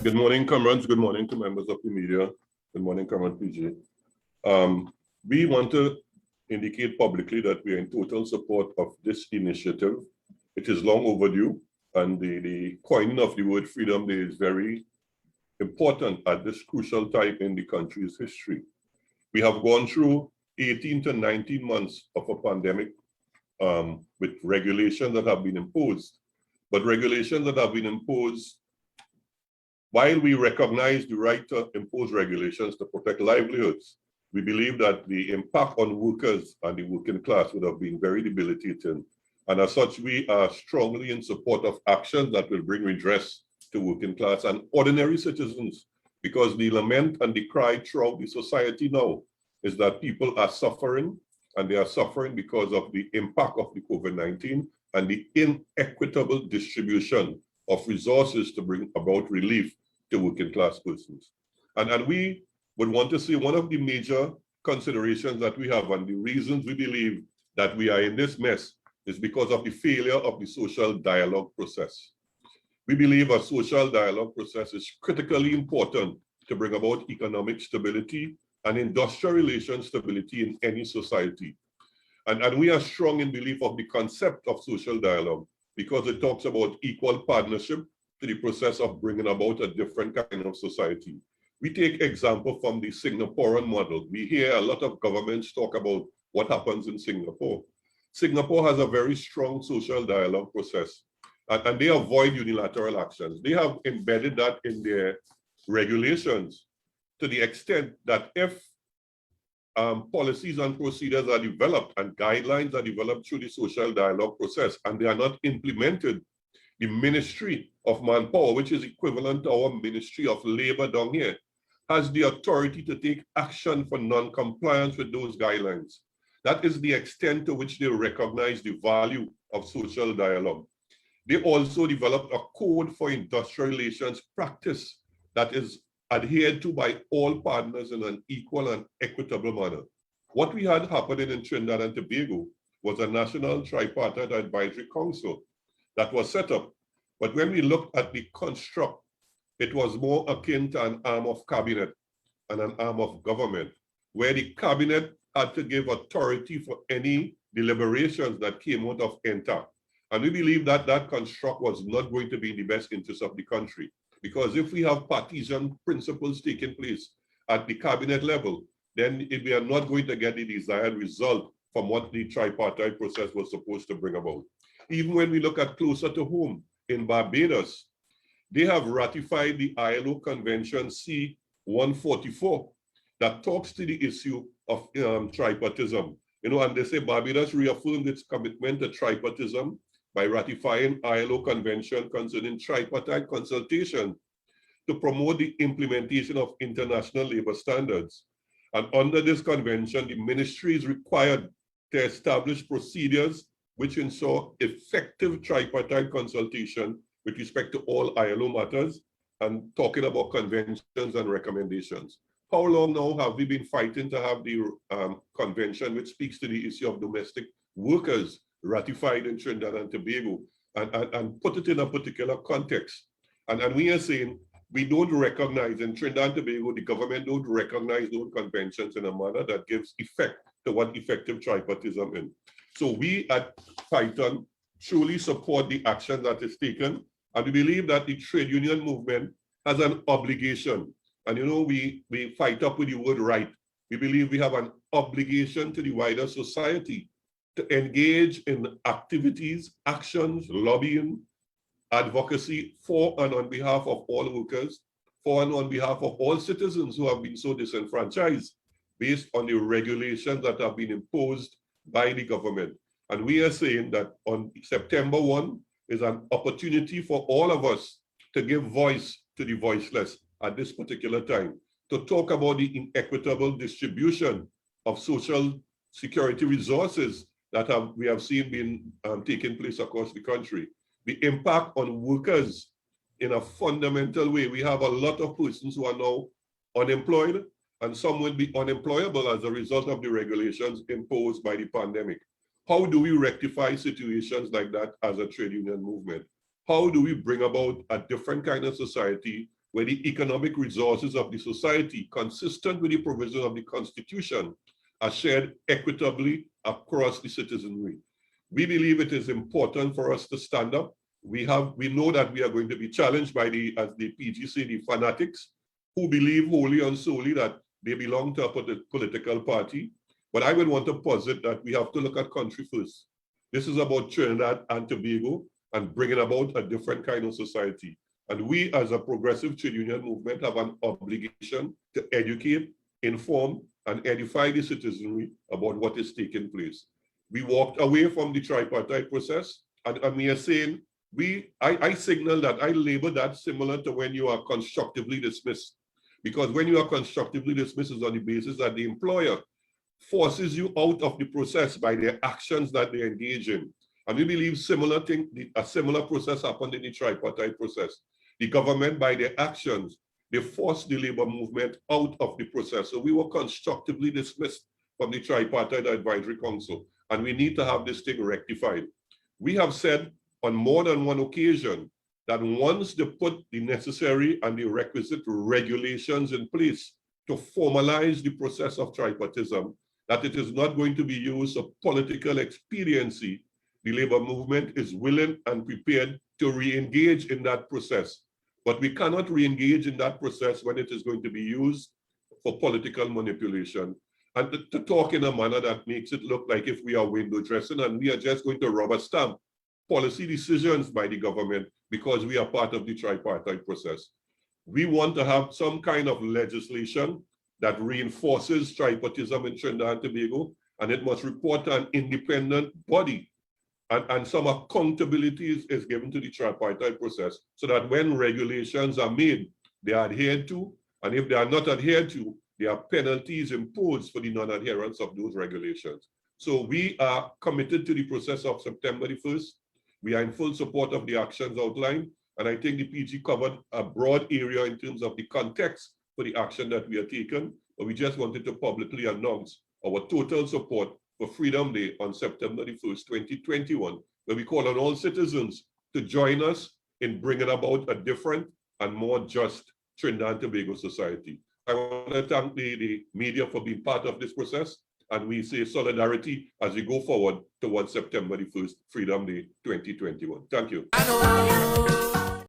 Good morning, comrades. Good morning to members of the media. Good morning, Comrade PJ. We want to indicate publicly that we are in total support of this initiative. It is long overdue, and the coining of the word Freedom Day is very important at this crucial time in the country's history. We have gone through 18 to 19 months of a pandemic with regulations that have been imposed. But regulations that have been imposed, while we recognize the right to impose regulations to protect livelihoods, we believe that the impact on workers and the working class would have been very debilitating. And as such, we are strongly in support of actions that will bring redress to working class and ordinary citizens, because the lament and the cry throughout the society now is that people are suffering, and they are suffering because of the impact of the COVID-19 and the inequitable distribution of resources to bring about relief to working class persons. And we would want to say one of the major considerations that we have and the reasons we believe that we are in this mess is because of the failure of the social dialogue process. We believe a social dialogue process is critically important to bring about economic stability and industrial relations stability in any society. And we are strong in belief of the concept of social dialogue because it talks about equal partnership to the process of bringing about a different kind of society. We take example from the Singaporean model. We hear a lot of governments talk about what happens in Singapore. Singapore has a very strong social dialogue process, and they avoid unilateral actions. They have embedded that in their regulations to the extent that if policies and procedures are developed and guidelines are developed through the social dialogue process and they are not implemented, the Ministry of Manpower, which is equivalent to our Ministry of Labor down here, has the authority to take action for non-compliance with those guidelines. That is the extent to which they recognize the value of social dialogue. They also developed a code for industrial relations practice that is adhered to by all partners in an equal and equitable manner. What we had happening in Trinidad and Tobago was a national tripartite advisory council that was set up. But when we looked at the construct, it was more akin to an arm of cabinet and an arm of government, where the cabinet had to give authority for any deliberations that came out of ENTA. And we believe that that construct was not going to be in the best interest of the country. Because if we have partisan principles taking place at the cabinet level, then we are not going to get the desired result from what the tripartite process was supposed to bring about. Even when we look at closer to home, in Barbados, they have ratified the ILO Convention C-144 that talks to the issue of tripartism. And they say Barbados reaffirmed its commitment to tripartism by ratifying ILO Convention concerning tripartite consultation to promote the implementation of international labor standards. And under this convention, the ministry is required to establish procedures which ensure effective tripartite consultation with respect to all ILO matters and talking about conventions and recommendations. How long now have we been fighting to have the convention which speaks to the issue of domestic workers ratified in Trinidad and Tobago and put it in a particular context? And we are saying we don't recognize in Trinidad and Tobago, the government don't recognize those conventions in a manner that gives effect to what effective tripartism is. So we at FITUN truly support the action that is taken, and we believe that the trade union movement has an obligation. And we fight up with the word right. We believe we have an obligation to the wider society to engage in activities, actions, lobbying, advocacy for and on behalf of all workers, for and on behalf of all citizens who have been so disenfranchised based on the regulations that have been imposed by the government. And we are saying that on September 1 is an opportunity for all of us to give voice to the voiceless at this particular time, to talk about the inequitable distribution of social security resources that we have seen being taking place across the country. The impact on workers in a fundamental way. We have a lot of persons who are now unemployed, and some will be unemployable as a result of the regulations imposed by the pandemic. How do we rectify situations like that as a trade union movement? How do we bring about a different kind of society where the economic resources of the society, consistent with the provisions of the Constitution, are shared equitably across the citizenry. We believe it is important for us to stand up. We know that we are going to be challenged by as the PG say, the fanatics, who believe wholly and solely that they belong to a political party. But I would want to posit that we have to look at country first. This is about Trinidad and Tobago and bringing about a different kind of society. And we as a progressive trade union movement have an obligation to educate, inform, and edify the citizenry about what is taking place. We walked away from the tripartite process, and we are saying, I signal that, I label that similar to when you are constructively dismissed. Because when you are constructively dismissed, it's on the basis that the employer forces you out of the process by their actions that they engage in. And we believe a similar process happened in the tripartite process. The government, by their actions, they forced the labor movement out of the process. So we were constructively dismissed from the Tripartite Advisory Council, and we need to have this thing rectified. We have said on more than one occasion that once they put the necessary and the requisite regulations in place to formalize the process of tripartism, that it is not going to be used for political expediency. The labor movement is willing and prepared to re-engage in that process. But we cannot re-engage in that process when it is going to be used for political manipulation. And to talk in a manner that makes it look like if we are window dressing and we are just going to rubber stamp policy decisions by the government because we are part of the tripartite process. We want to have some kind of legislation that reinforces tripartism in Trinidad and Tobago, and it must report to an independent body. And some accountability is given to the tripartite process so that when regulations are made, they are adhered to, and if they are not adhered to, there are penalties imposed for the non-adherence of those regulations. So we are committed to the process of September the 1st. We are in full support of the actions outlined, and I think the PG covered a broad area in terms of the context for the action that we are taking, but we just wanted to publicly announce our total support for Freedom Day on September the 1st, 2021, where we call on all citizens to join us in bringing about a different and more just Trinidad and Tobago society. I want to thank the media for being part of this process, and we say solidarity as we go forward towards September the 1st, Freedom Day 2021. Thank you.